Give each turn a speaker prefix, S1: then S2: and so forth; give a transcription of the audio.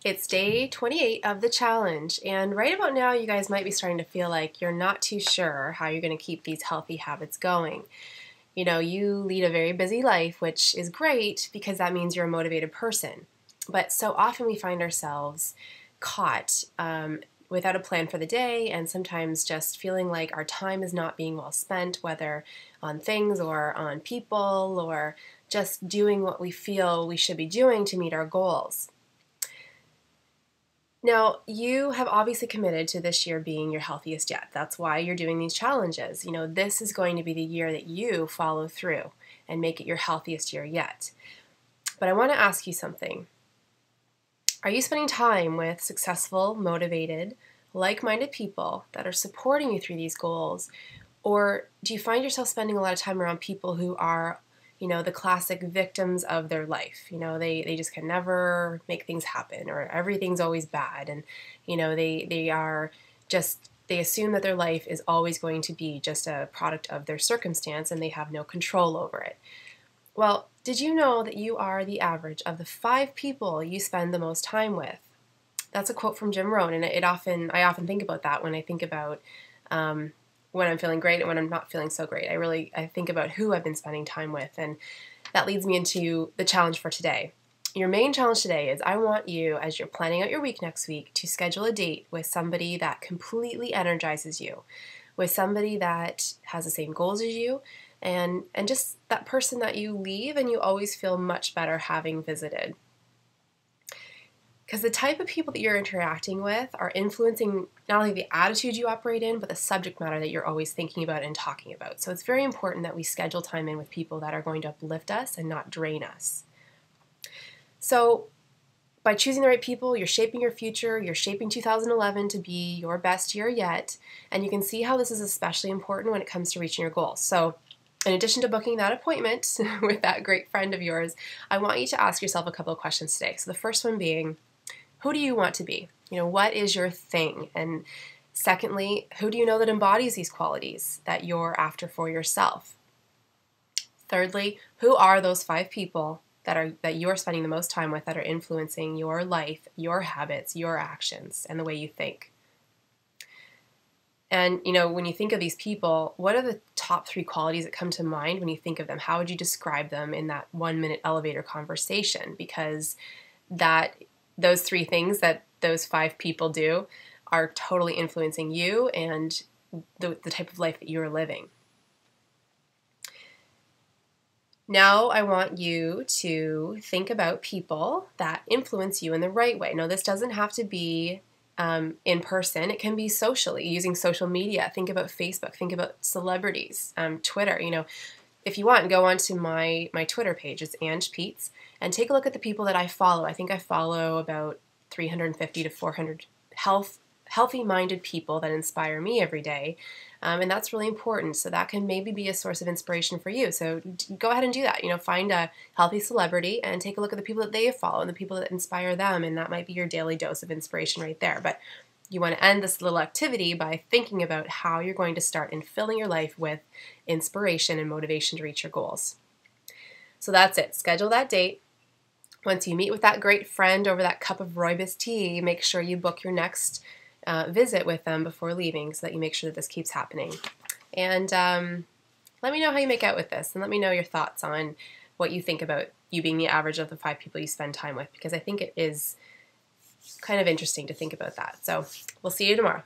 S1: It's day 28 of the challenge, and right about now you guys might be starting to feel like you're not too sure how you're going to keep these healthy habits going. You know, you lead a very busy life, which is great because that means you're a motivated person. But so often we find ourselves caught without a plan for the day, and sometimes just feeling like our time is not being well spent, whether on things or on people or just doing what we feel we should be doing to meet our goals. Now, you have obviously committed to this year being your healthiest yet. That's why you're doing these challenges. You know, this is going to be the year that you follow through and make it your healthiest year yet. But I want to ask you something. Are you spending time with successful, motivated, like-minded people that are supporting you through these goals? Or do you find yourself spending a lot of time around people who are, you know, the classic victims of their life? You know, they just can never make things happen, or everything's always bad, and you know, they assume that their life is always going to be just a product of their circumstance and they have no control over it. Well, did you know that you are the average of the 5 people you spend the most time with? That's a quote from Jim Rohn, and I often think about that when I think about when I'm feeling great and when I'm not feeling so great. I think about who I've been spending time with, and that leads me into the challenge for today. Your main challenge today is I want you, as you're planning out your week next week, to schedule a date with somebody that completely energizes you, with somebody that has the same goals as you, and just that person that you leave and you always feel much better having visited. Because the type of people that you're interacting with are influencing not only the attitude you operate in, but the subject matter that you're always thinking about and talking about. So it's very important that we schedule time in with people that are going to uplift us and not drain us. So by choosing the right people, you're shaping your future, you're shaping 2011 to be your best year yet, and you can see how this is especially important when it comes to reaching your goals. So in addition to booking that appointment with that great friend of yours, I want you to ask yourself a couple of questions today. So the first one being, who do you want to be? You know, what is your thing? And secondly, who do you know that embodies these qualities that you're after for yourself? Thirdly, who are those 5 people that you're spending the most time with that are influencing your life, your habits, your actions, and the way you think? And, you know, when you think of these people, what are the top 3 qualities that come to mind when you think of them? How would you describe them in that 1-minute elevator conversation? Because those 3 things that those 5 people do are totally influencing you and the type of life that you're living. Now I want you to think about people that influence you in the right way. Now, this doesn't have to be in person. It can be socially, using social media. Think about Facebook. Think about celebrities, Twitter. You know, if you want, go onto my Twitter page. It's Ange Peets, and take a look at the people that I follow. I think I follow about 350 to 400 healthy-minded people that inspire me every day, and that's really important. So that can maybe be a source of inspiration for you. So go ahead and do that. You know, find a healthy celebrity and take a look at the people that they follow and the people that inspire them, and that might be your daily dose of inspiration right there. But you want to end this little activity by thinking about how you're going to start in filling your life with inspiration and motivation to reach your goals. So that's it. Schedule that date. Once you meet with that great friend over that cup of rooibos tea, make sure you book your next visit with them before leaving so that you make sure that this keeps happening. And let me know how you make out with this, and let me know your thoughts on what you think about you being the average of the 5 people you spend time with, because I think it is kind of interesting to think about that. So we'll see you tomorrow.